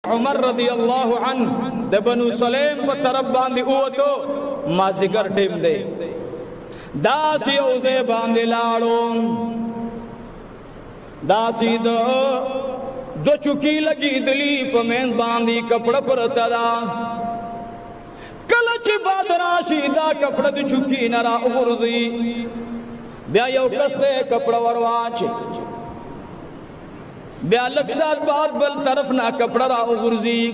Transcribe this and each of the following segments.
عمر رضی اللہ عنہ دے بنو سلیم کو طرف باندی اوتو مازگر ٹیم دے داسی اوزے باندی لاڑو داسی دو چکی لگی دلی پمین باندی کپڑا پر تدا کلچ بادراشی دا کپڑا دو چکی نرا اغرزی بیا یو کستے کپڑا ورواچ بیا لک سال بعد بل طرف نا کپڑا را اغرزی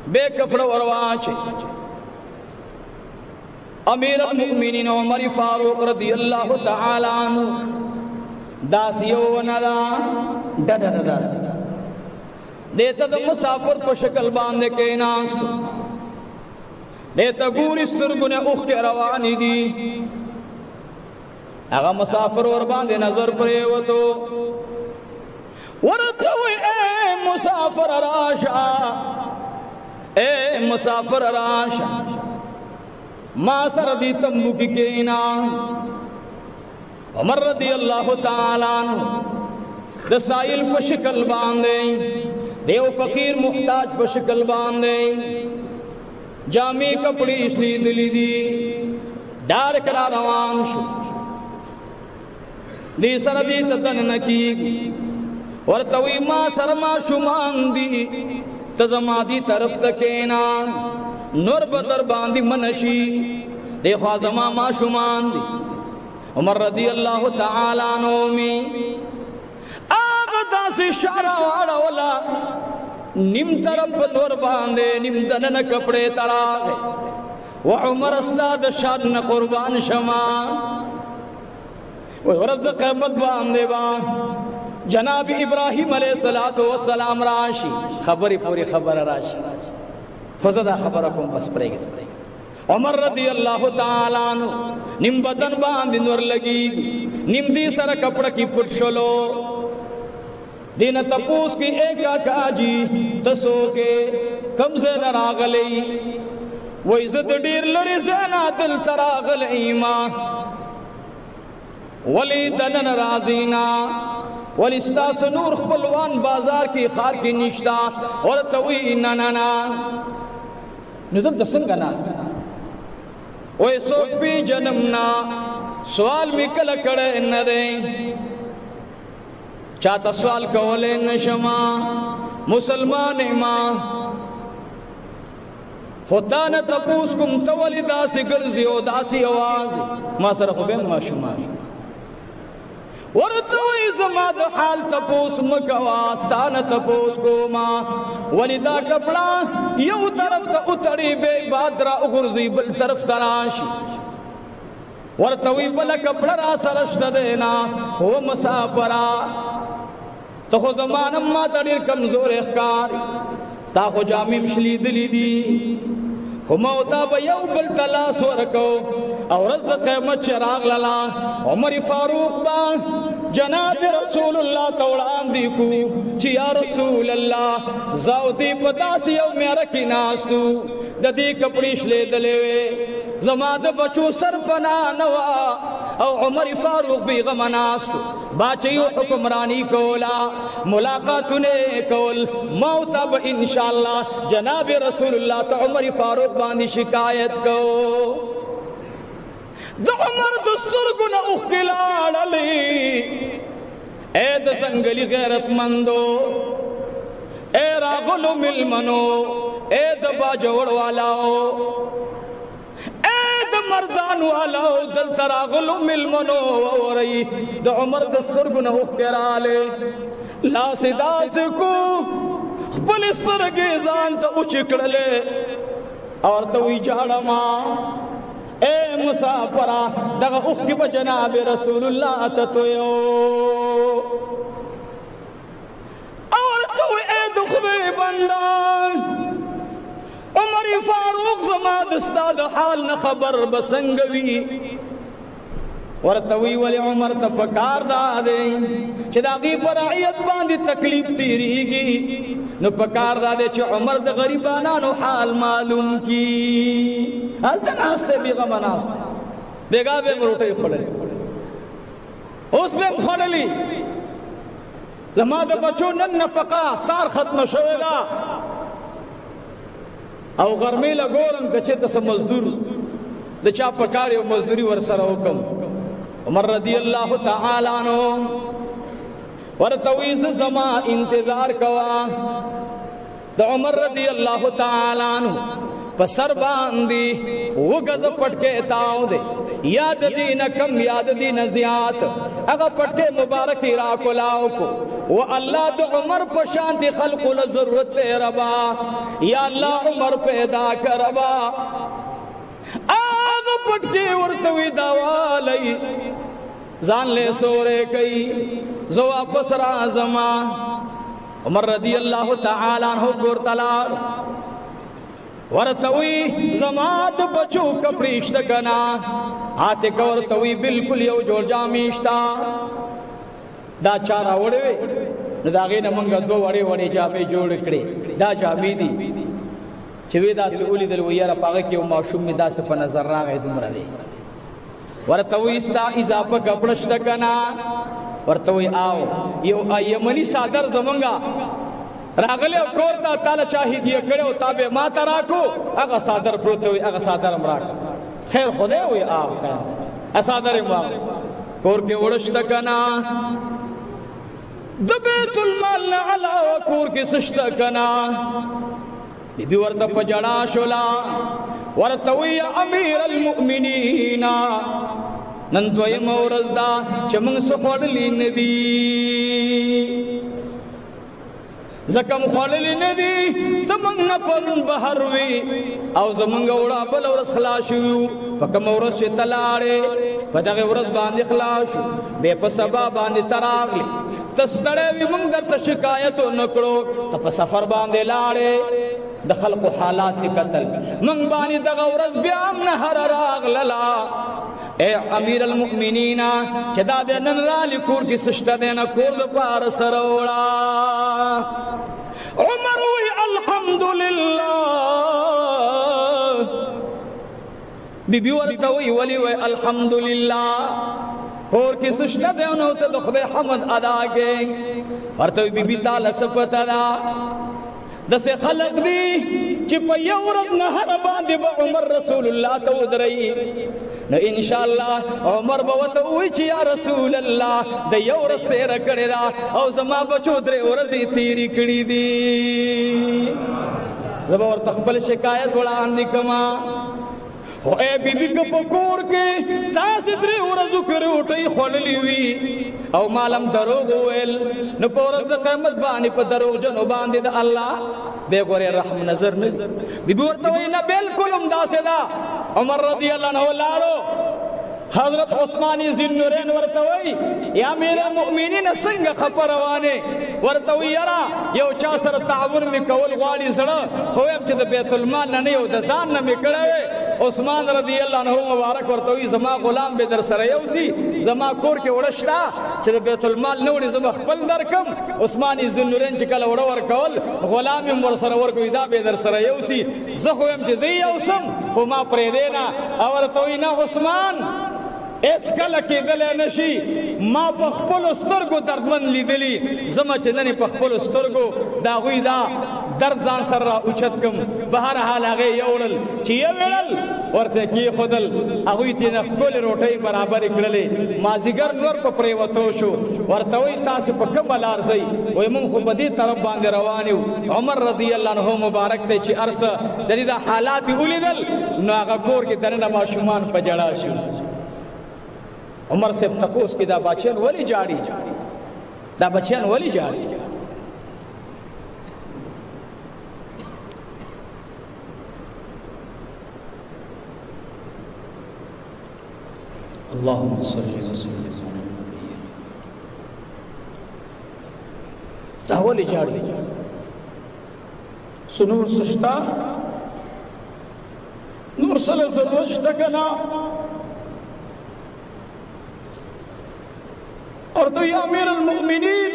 بے کپڑا ورواچ امیر المؤمنین عمر فاروق رضی اللہ تعالی عنہ داسیو ندا ڈڈا داسی دیتا دا مسافر کو شکل باندے کے ناستو دیتا گوری سترگن اخ کے روانی دی اگا مسافر اور باندے نظر پرے و تو ورطوی اے مسافر راشا اے مسافر راشا ما سردی تنبو کی کینا عمر رضی اللہ تعالیٰ عنہ دسائل پر شکل باندے دیو فقیر محتاج پر شکل باندے جامی کپڑی اس لی دلی دی ڈار کرا روان شو دی سردی تتن نکی ورطوی ما سرما شمان دی تزما دی طرف تکینا نور بدر باندی منشی دے خوازما ما شمان دی عمر رضی اللہ تعالیٰ عنہ میں آغا داسی شعرہ وارا والا نم طرف نور باندے نم دنن کپڑے تراغے وعمر استاد شان قربان شما ورد قیمت باندے با جناب ابراہیم علیہ السلام راشی خبری پوری خبر راشی فزدہ خبرکم بس پرے گئے عمر رضی اللہ تعالیٰ عنہ نم بدن باندی نور لگی نم دی سر کپڑا کی پٹ شلو دین تپوس کی ایک آجی تسو کے کم سے نراغلی وہ عزت دیر لری زینا دل تراغلی ماں ولی دنن رازینا ولی استاس نور خپلوان بازار کی خار کی نشتا اور توی ننانا ندل دسن کا ناستا اوے سوک پی جنمنا سوال بھی کل کڑے ندیں چاہتا سوال کولے نشما مسلمان ماں خدا نہ تپوس کم تولی داسی گرزی و داسی آواز ما سر خوبین ما شما ورطوی زماد حال تپوس مکواستان تپوس کو ما ولیدہ کپڑا یو طرف تا اتری بے بادرہ اغرزی بل طرف تراشی ورطوی بلا کپڑا را سرشت دینا ہو مسافرہ تو خو زمان اما تریر کمزور اخکار ستا خو جامی مشلی دلی دی خو موتا با یو بل تلاس ورکو اور از قیمت چراغ للا عمر فاروق با جناب رسول اللہ توڑان دیکھو چی یا رسول اللہ زاوزی پتاسی او میرا کی ناستو ددی کپڑیش لے دلے زماد بچو سر پنا نوا او عمر فاروق بھی غمناستو باچیو حکمرانی کولا ملاقاتنے کول موتا با انشاءاللہ جناب رسول اللہ تا عمر فاروق باندی شکایت کو دا عمر دستور گنا اخکلال علی اے دا زنگلی غیرت مندو اے راغلو ملمنو اے دا باجوڑ والاو اے دا مردان والاو دل تراغلو ملمنو ورئی دا عمر دستور گنا اخکرالے لا سداس کو خبل سرگی زانتا اچکڑلے اور توی جاڑا ماں اے مسافرہ دغا اخی بجناب رسول اللہ تتویو اور تو اے دخوی بندان عمر فاروق زماد استاد حال نخبر بسنگوی ورطوی ولی عمر تا پکار دا دیں چھ داغی پر رعیت باندی تکلیف تیری گی نو پکار دا دے چھ عمر دا غریبانانو حال معلوم کی حال تا ناستے بیغا مناستے بیگا بے مروٹے کھولے اس بے مخوللی زما د بچو نن نفقه سار ختم شوې ده او غرمې له ګورم که چېرته څه مزدور د چا په کار یو مزدوري ورسره وکړم عمر رضی الله تعالی عنہ ورته وایي زه زما انتظار کوه د عمر رضی الله تعالی عنہ په سر باندې وګزه پټکې تاو دی یاد دین کم یاد دین زیات هغه پټکې مبارک را کولاو کو و الله د عمر په شان دي خلق له ضرورت ربا یا الله عمر پیدا کربا هغه پټکې ورته وی داوالی ځان له سورې کوي زو واپس راځم عمر رضی الله تعالی عنہ ورتلار ورتوی زما د بچو کپریشت کنا آتے کورتوی بالکل یو جوړ جامیشتا دا چارا وړوي نو دا غینه مونږ دوه وړې وړې جامې جوړ کړې دا جامې دي چې وې دا سئولې دل ویاره پاګه کې یو ماشوم می داسې په نظر راغی دومره دی ورتوی استا اضافه کپړشت کنا ورتوی آو یو یمنی صادر زمونږه راغله کور ته تعالی چاهي دی کړو تابع ما تراکو هغه صادر پروت وي هغه صادر امراک خیر خدای وي خیر صادر ما کور کې ورشت کنا د بیت المال علاوه کور کې سشت کنا دې ورته پجړا شولا ورته وي امیر المؤمنین نن دوی مورز دا چې موږ سخوړلې ندي زکم خړلې ندي زمنګ نه پرون بهر وی او زمنګ وړا بل ورس خلاصو پکم ورس تلاړې پدغه ورس باندې خلاصو به په سبا باندې تراغلی تستړې وی موږ درته شکایت نکړو ته په سفر باندې لاړې د خلق حالات قتل موږ باندې دغه ورس بیا هم نه هر راغللا اے امیر المؤمنین چې دا د نن را لیکور کې سشته ده نه کور د پار سره وړا عمر وی الحمدلله بیبي ورته وی ولی وی الحمدلله کور کې سشته ده نو ته د خدای حمد ادا کې ورته بیبي تعالی سپتا دا دسه خلق دی چې په یو ورځ نه هر باندې به عمر رسول الله ته ودري نو ان شاء الله عمر به وته وی چې یا رسول الله د یو ورځ تیر کړی دا او زما بچو درې ورځې تیری کړې دي زما ورته خپل شکایت وړاندې کما او اے بیبي کو پکور کې تاسو درې ورځو کې روټي خړلې وی او مالم دروغ ویل نو په ورځ د قیامت باندې په دروغ جنو باندې د الله به ګوره رحم نظر نه بیبي ورته وی نه بالکل هم داسې دا عمر رضی الله عنه لاړو حضرت عثمان ذوالنورین ورته وی یا امیر المؤمنین څنګه خبر روانه ورته وی یرا یو چا سره تعاون میکول غواړي سره خو هم چې د بیت المال نه یو د ځان نه میکړی عثمان رضی الله عنه مبارک ورته وی زما غلام به در سره یوسی زما کور کې وړشتا چې د بیت المال نه وړي زما خپل درکم عثمان ذوالنورین چې کله وړ ورکول غلام هم ور سره ورکوي دا به در سره یوسی زه خو هم چې زی یوسم خو ما پرې دینا او ورته وی نه عثمان اس کله کېدل نشي ما په خپل سترګو دردمن لیدلی زما چې نن په خپل سترګو دا غوي دا درد ځان سره اوچت کم بهر حال هغه یوړل چې یوړل ورته کې خدل هغه تی نه خپل روټي برابر کړلې مازیګر نور په پریوتو شو ورته وي تاسو په کوم لار ځئ وای مونږ خو په دې طرف باندې روان یو عمر رضی الله عنه مبارک ته چې ارسه د دې حالات ولیدل نو هغه کور کې دنه ماشومان په جړا شو عمر سے تپوس کی دا بچیان ولی جاڑی دا بچیان ولی جاڑی اللهم صل وسلم علی النبی دا ولی جاڑی سنور سشتا نور سلسل وشتکنا اور تو یا امیر المؤمنین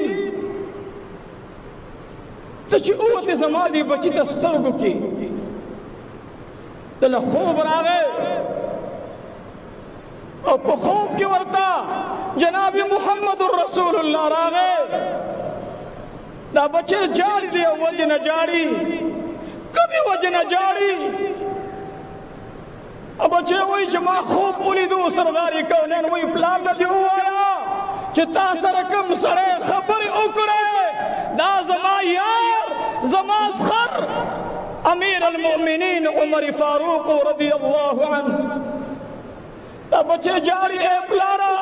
تچی اوت زمادی بچی تسترگو کی تلا خوب راگے اور پا خوب کی ورطا جناب محمد الرسول اللہ راگے دا بچے جاڑی دے وجہ نہ جاڑی کبھی وجہ نہ جاڑی اب بچے وہی چھ ما خوب اولی دو سرداری کونین وہی پلان نہ دیو آیا چھ تا سرکم سرے خبر اکڑے دا زما یار زما زخر امیر المؤمنین عمر فاروق رضی اللہ عنہ دا بچے جاڑی اے پلارا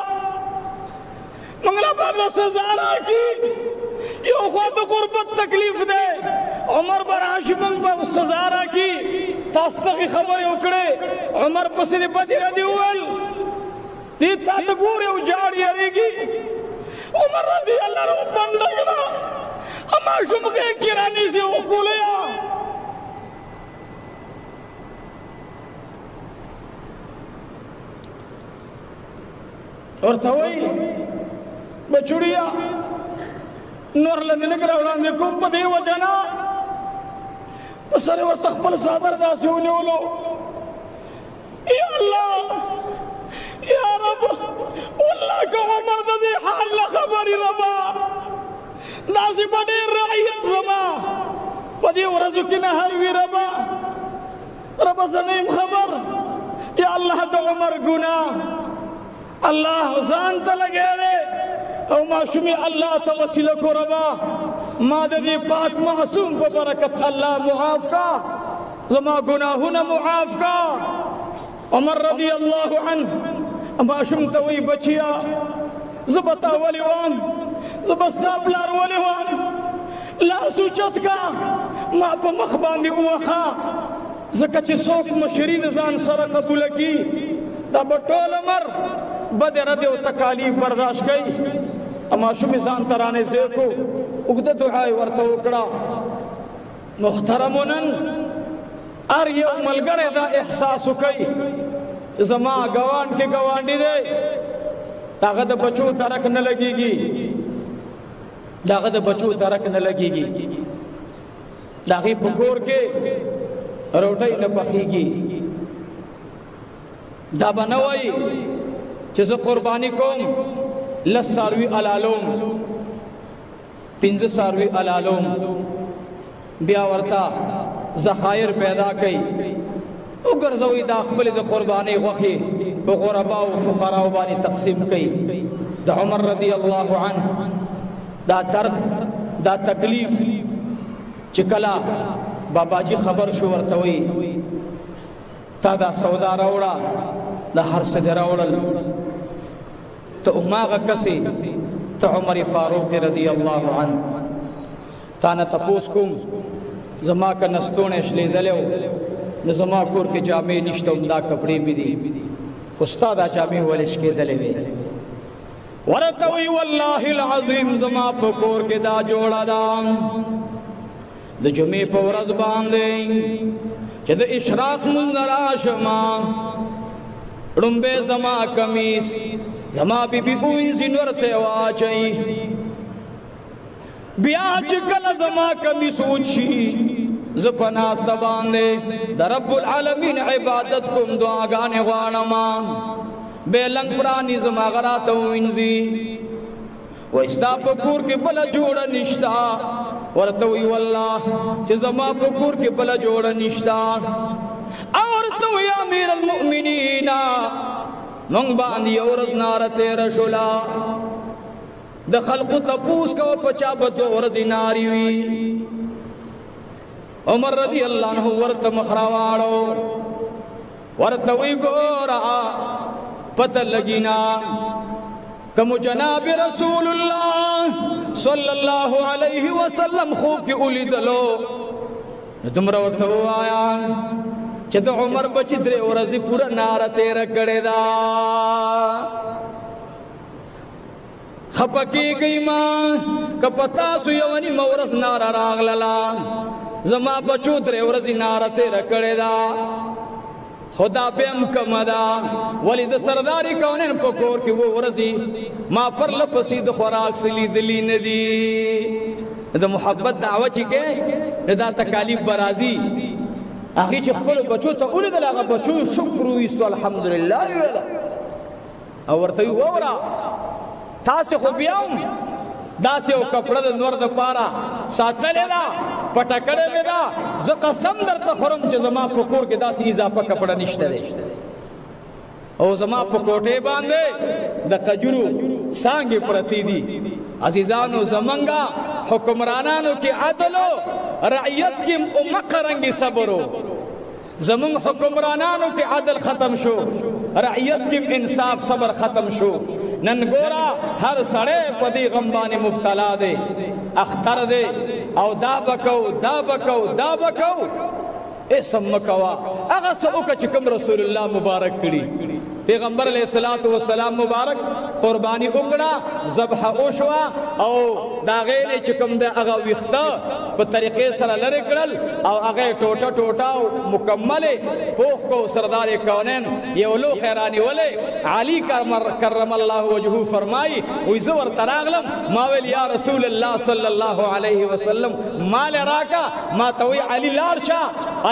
منگلا بابا سزارا کی یو خواہ قربت تکلیف دے عمر براش منگ با سزارا کی تاستقی خبر اکڑے عمر پسید پتی ردی اول دیتا تگوری او جاڑی ارے عمر رضی اللہ رو بندگنا اما شمگے کرانی سے اکولیا اور تھوئی بچوڑیا نور لندن گراؤڑان دے کم پدی وجنا پسر وسط اخپل صادر دا سے ہونے ولو یا اللہ یا رب واللہ کا عمر دے حال لخبری ربا نازی بڑی رعیت زما پدی ورزو کی نحروی ربا ربا زنیم خبر یا اللہ دا عمر گناہ اللہ زانتا لگے دے او معشومی اللہ توسیل کو ربا ماددی پاک معصوم کو برکت اللہ معاف کا زما گناہونا معاف کا عمر رضی اللہ عنہ معشوم توی بچیا زبتا ولی وان زبستا بلار ولی وان لا سوچت کا ما پا مخباندی اوخا زکچ سوک مشرین زان سر قبول کی دا بطول عمر بد رد و تکالیف برداشت گئی اما شمی زان ترانے سے کو اگدہ دعائی ورطا اکڑا محترمونن ار یہ ملگر دا احساسو کئی زمان گوان کے گوانی دے داغد بچو ترک نہ لگی گی داغد بچو ترک نہ لگی گی داغی پکور کے روٹائی نہ پخی گی دا بنوائی چیز قربانی کوم لس ساروی علالوم پنز ساروی علالوم بیا ورطا زخائر پیدا کئی اگر زوی دا اخبر دا قربانی غخی بغربا و فقراء بانی تقسیم کئی دا عمر رضی اللہ عنہ دا درد دا تکلیف چکلا بابا جی خبر شو ورطوئی تا دا سودا روڑا دا ہر سد روڑل تو اماغ کسی تو عمر فاروق رضی اللہ عنہ تانا تپوس کم زما کا نستون اشلی دلیو نزما کور کے جامع نشتو دا کپڑی بھی دی خستا دا جامع ولش کے دلیوی ورطوی واللہ العظیم زما پکور کے دا جوڑا دا دا جمعی پورز باندیں چہ دا اشراق منظر آشما رنبے زما کمیس زما بی بی بوئی زنورتے واچئی بیا چکل زما کمیس اوچی زپناست باندے دا رب العالمین عبادت کم دعاگانے غانما بے لنگ پرانی زما غراتو انزی و استا پکور کے بلا جوڑا نشتا ورطوی واللہ چھ زما پکور کے بلا جوڑا نشتا اورطوی امیر المؤمنین منگ باندی اورز نارتے رشلا دا خلق تپوس کا پچا بچو ورزی ناری ہوئی عمر رضی اللہ عنہ ورط مخراوارو ورطوی گورا پتہ لگینا کم جناب رسول اللہ صلی اللہ علیہ وسلم خوب کی اولی دلو تمرا ورطو آیا چھتا عمر بچی درے ورزی پورا نارا تیرا کڑے دا خپکی گئی ماں کپتا سویونی مورس نارا راغ للا زما بچو درے ورزی نارا تیرا کڑے دا خدا پہ امکم دا ولی دا سرداری کونین پکور کی وہ ورزی ما پر لپسی دا خوراک سلی دلی ندی دا محبت دعوی چکے دا تکالیف برازی آخی چی خفل بچو تا اولی دل آغا بچو شکرو استو الحمدللہ ریولا اور تیو وورا تاسی خو بیاؤں داسې او کپړه د نور د پاره ساتلې ده پټه کړې مې ده زه قسم درته خورم چې زما په کور کې داسې اضافه کپړه نشته دی او زما په کوټې باندې د کجورو څانګې پرتې دي عزیزانو زمونږ حکمرانانو کې عدل رعیت کې امقرنګ صبرو زمون حکمرانانو کې عدل ختم شو رعیت کې انصاف صبر ختم شو نن ګورا هر سړی په دې غم باندې مبتلا دی اختر دی او دا بکو اسم مکوا هغه څه وکړه چې کوم رسول الله مبارک کړي پیغمبر علیہ الصلوۃ والسلام مبارک قربانی وکړه ذبح وشوا او دا غینه چې کوم د هغه وخته په طریقې سره لری کړل او هغه ټوټه مکمل پوخ کو سردار کونین یو لو خیرانی ولې علی کرم الله وجهه فرمای وې زور تراغلم ما ویل یا رسول الله صلی الله علیه وسلم مال راکا ما توي علی لارشا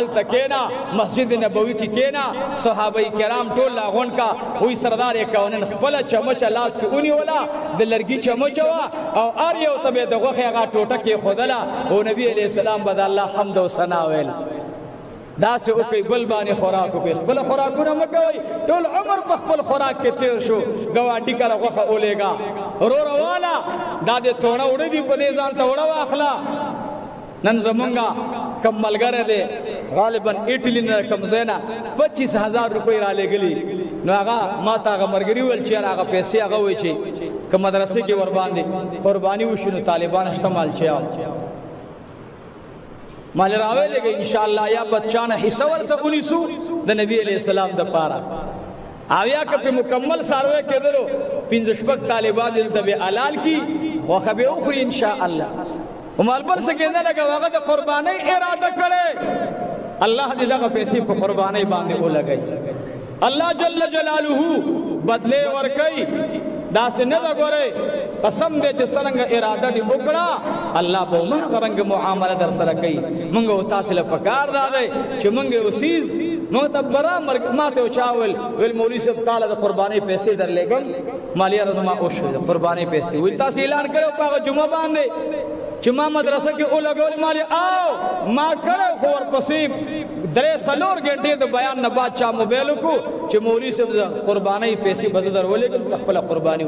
التکینا مسجد نبوی کی کینا صحابه کرام ټول لاغون کا وی سردار کونن خپل چمچ لاس کې اونی ولا د لرګي چمچ وا او ار یو تبه دغه هغه ټوټه کې خودلا او نبی علیہ السلام بد الله حمد او ثنا ویل دا سه او کوي بل باندې خوراک کوي خپل خوراکونه مکوي ټول عمر په خپل خوراک کې تیر شو گواډی کړه غوخه اولېګا روالا دا دې ټوڼه وړي دی په دې ځان ته وړه واخلا نن زمونږه کم ملګری دی غالبا ایټلی نه کم زینا 25000 روپۍ را لګلی نو هغه ما ته هغه مرګري ویل چې هغه پیسې هغه وای چې کوم مدرسې کې ور باندې قرباني وشنو طالبان استعمال شي مال راوي لګي ان شاء الله یا بچانه حصہ ورته 1900 د نبی عليه السلام د پاره اویا که په مکمل سروې کېدلو 15 طالبان د به حلال کی خو خبي اخري ان شاء الله ومال بل څه کېدل لګا هغه د قرباني اراده کړي الله دې دغه پیسې په قرباني باندې ولګي الله جل جلاله بدله ور کوي دا څنګه دا ګوره قسم دې چې څنګه اراده دې وکړه الله به ما غرنګ معامله در سره کوي موږ تاسو له پکار راځي چې موږ اوسیز معتبره ماته چاول ویل مولوی صاحب تعالی د قرباني پیسې در لګم مالیه رضما او شو قرباني پیسې وي تاسو اعلان کړو په جمعه باندې چې ما مدرسه کې اولګول مالي او ما کړو خور پسې درې څلور غنټې د بیان نه بعد چا موبایل کو چې مولوی صاحب قرباني پیسې بدر ولې خپل قرباني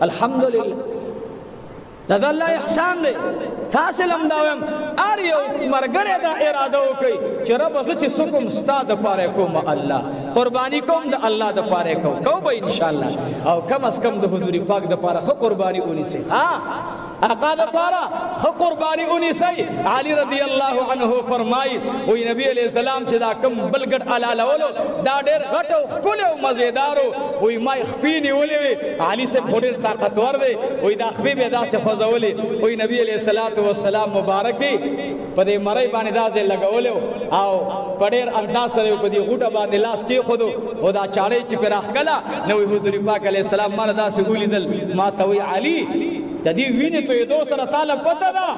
الحمدلله دا الله احسان دی تاسو لم داوم ار یو مرګره دا اراده وکي چې رب زه چې سکم استاد پاره کوم الله قرباني کوم د الله د پاره کو به ان شاء الله او کم از کم د حضور پاک د پاره خو قرباني اونې سي ها آقا د پاره خو قرباني اونې سي علي رضی الله عنه فرمای وی نبی علیہ السلام چې دا کم بلګټ علالولو دا ډېر غټو خپل او مزیدارو وی ما خپینی ولې علي سے ډېر طاقتور دی وی دا خپې به داسې فزولي وی نبی علیہ الصلوۃ والسلام مبارکي په دې مړی باندې داسې لګولو او په ډېر انداز سره په دې غوټه باندې لاس کې خودو او دا چاړې چې پر اخکلا نو حضور پاک علیہ السلام مال داسې ولیدل ما توي علي د دې وینې ته دو سره تعالی پته ده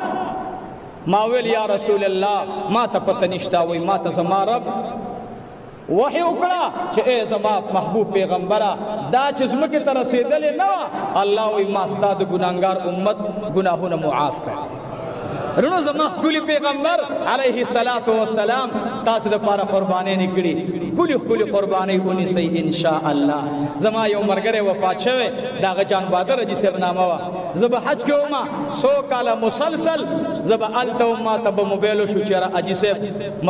ما ویل یا رسول الله ما ته پته نشتا وای ما ته زما رب وحی وکړه چې ای زما محبوب پیغمبره دا چې زمکه ته رسیدلې نه الله وای ما ستاسو ګناګار امت ګناهونه معاف کړ رونو زما خپل پیغمبر علیه الصلاۃ والسلام تاسو د پاره قرباني نکړي خپل قرباني ونی سي ان شاء الله زما یو مرګره وفات شوه داغه جان بادر جی سے نامه وا زب حج کوما 100 کاله مسلسل زب التو ما تب موبایل شو چر اجي سے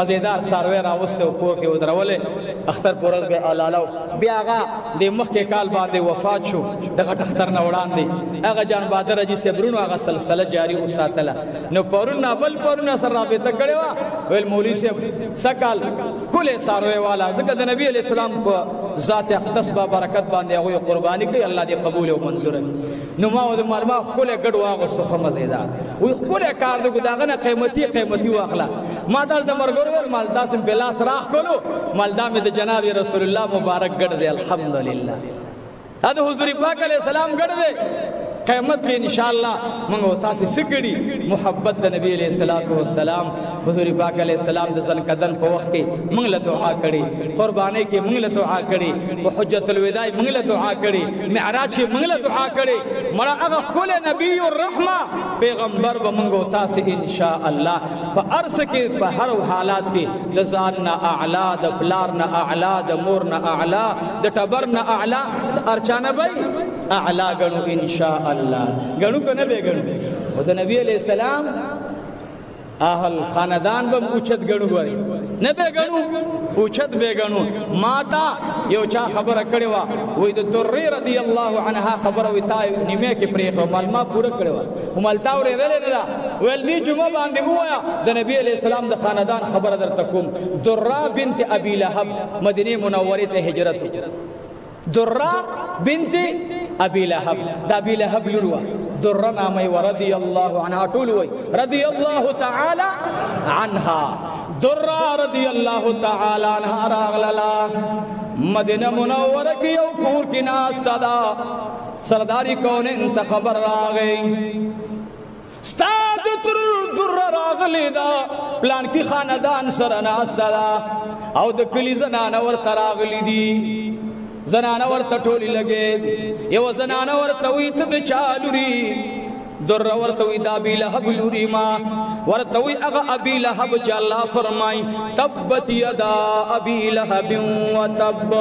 مزیدار سروي راوسته کور کې ودرولې اختر پورز به علالو بیاغه د مخ کې کال باندې وفات شو دغه اختر نه وړاندې هغه جان بادر جی سے برونو هغه سلسله جاری وساتله نو پرون بل پرون سره رابطه کړو ویل مولوی صاحب سکال کله ساروي والا ځکه د نبی علی السلام په ذات اقدس با برکت باندې هغه قرباني کوي الله دې قبول او منظور کړي نو ما د مرما کله ګډ واغ سخه مزیدار وي کله کار د ګداغه قیمتي واخلا ما دل د مرګور مال داسم بلاس راخ کولو مال دامه د جناب رسول الله مبارک ګډ دی الحمدلله دا حضور پاک علیہ السلام ګډ دی قیامت کې ان شاء الله موږ تاسو سکړي محبت د نبی علیہ الصلوۃ والسلام حضور پاک علیہ السلام د ځن کدن په وخت کې موږ له دعا کړي قرباني کې موږ له دعا کړي په حجۃ الوداع موږ له دعا کړي معراج کې موږ له دعا کړي مړه هغه خپل نبی الرحمه پیغمبر به موږ تاسو ان شاء الله په ارس کې په هر حالات کې د ځان نه اعلی د پلار نه اعلی د مور نه اعلی د ټبر نه اعلی ارچانه به اعلی غنو ان شاء الله غنو کنه به غنو او د نبی علیہ السلام اهل خاندان به اوچت غنو وای نه به غنو اوچت به غنو ماتا یو چا خبره کړي وا وای د درې رضی الله عنها خبره وای تا نیمه کې پرې معلومه پوره کړي وا همالتا ورې نه دا ول دی جمعه باندې وایا د نبی علیہ السلام د خاندان خبره درته کوم درا بنت ابي لهب مدینه منوره ته هجرت درا بنت ابي لهب دا ابي لهب لوروا درا نامه ورضي الله عنها طولوي رضي الله تعالى عنها درا رضي الله تعالى عنها راغللا مدینه منوره کې یو کور کې ناستا دا سرداری کون انت خبر راغی استاد تر در راغلی دا پلان کی خاندان سره ناستا دا او د کلی زنانه ورته راغلی دي زنانه ورته ټولی لګي یو زنانه ورته وی ته د چالوري در ورته وی دا ابي لهب لوري ما ورته وی هغه ابي لهب چې الله فرمای تبت يدا ابي لهب وتب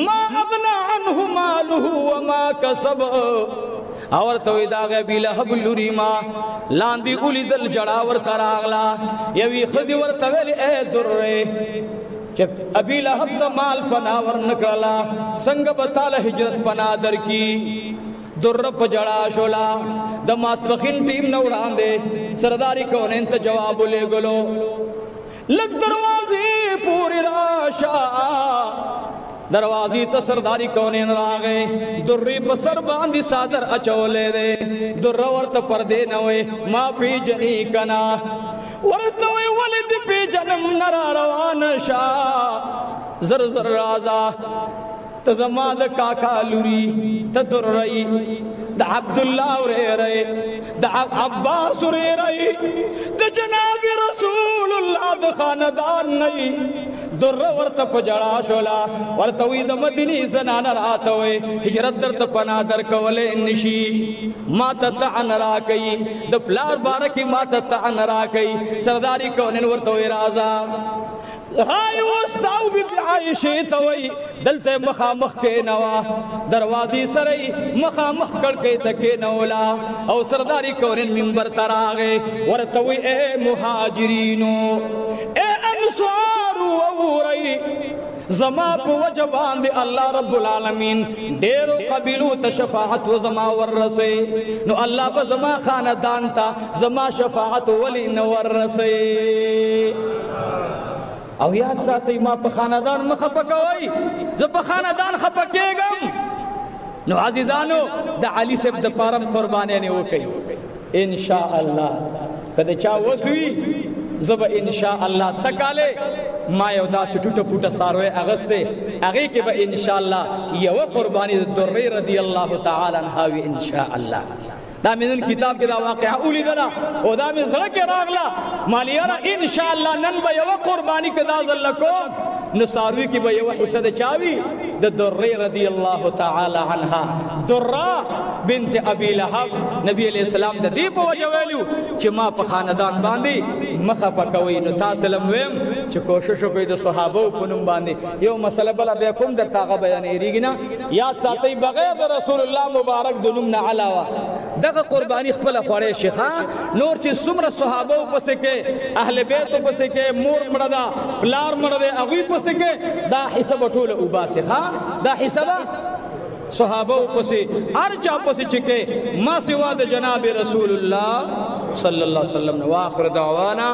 ما اغنى عنه ماله وما كسب ورته وی دا ابي لهب لوري ما لاندې اولیدل جړا ورته راغلا یوي خزي ورته ویل اے درې چې ابي لهب ته مال پنا ورنکړلا څنګه بتاله هجرت پنا در کی در په جړا شولا د ماسپخین ټیم نه وړاندې سرداری کونین ته جواب لګلو لګ دروازې پوری راشا دروازې ته سرداری کونین راغې درې په سر باندې صادر اچولې ده در ورته پردې نه وې ما پی جنی کنا ورته ولد پی جنم نرا روان شا زر زر رازا تزما د کاکا لوري تدر رئی د عبد الله ورې رئی د عباس ورې رئی د جناب رسول الله د خاندان نه در ورته پجړا شولا ورته وی د مدینی زنان راته وي هجرت درته پنا در کولې نشي ما ته عن را کوي د پلار بارکی ما ته عن را کوي سرداری کونن ورته وی رازا هاي واستاو بي عائشه توي دلته مخامخ کې نوا دروازې سره مخامخ کړکې تکې نولا او سرداری کورن منبر تراغه ورته وي اے مهاجرینو اے انصار ووري زما په وجبان دي الله رب العالمین ډېر قبيلو ته شفاعت و زما ورسه نو الله په زما خاندان ته زما شفاعت ولي نو ورسه او یاد ساتي ما په خاندان مخه پکوي زه په خاندان خپکېږم نو عزیزانو د علي صاحب د فارم قرباني نه وکي ان شاء الله کله چا وسوي زب ان شاء الله سکاله ما یو دا ټوټه پټه ساروي اغسته هغه کې به ان شاء الله یو قرباني د درې رضی الله تعالی عنها وی ان شاء الله دا من کتاب کې دا واقعا اولیدلا او دا من سره کې راغلا مالیرا ان شاء الله نن به یو قربانی کدا زل کو نصاروی کې به یو حصہ د چاوي د درې رضی الله تعالی عنها درا بنت ابي لهب نبی علیہ السلام د دې په وجه ویلو چې ما په خاندان باندې مخه پکوي نو تاسو لم ويم چې کوشش وکړئ د صحابه په نوم باندې یو مسله بل به کوم د تاغه بیان ایریګنا یاد ساتي بغیر د رسول الله مبارک د نوم نه علاوه دغه قربانی خپل خوړې شيخه نور چې څومره صحابه پسې کې اهل بیت پسې کې مور مړه دا پلار مړه دا هغه پسې کې دا حساب ټول او باسخه دا حساب صحابه پسې ارچا پسې چې کې ما سوا د جناب رسول الله صلی الله علیه وسلم واخر دعوانا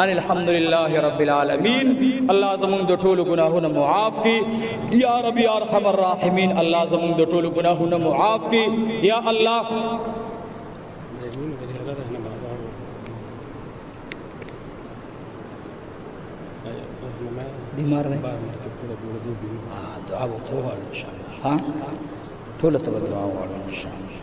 ان الحمد لله رب العالمین الله زموږ د ټولو ګناهونو معاف کړي یا رب یا ارحم الراحمین الله زموږ د ټولو ګناهونو معاف کړي یا الله بیمار نه دعا وکړو ان شاء الله ها ټول ته دعا وکړو ان شاء الله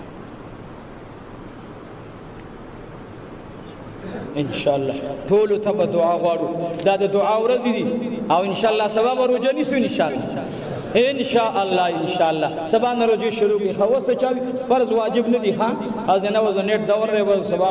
ان شاء الله ټول ته په دعا غواړو دا د دعا ورځې دي او ان شاء الله سبا به روزه نیسو ان شاء الله ان شاء الله ان شاء الله سبا نه روزه شروع کی خواست چا فرض واجب نه دي ها از نه وز نیټ دور سبا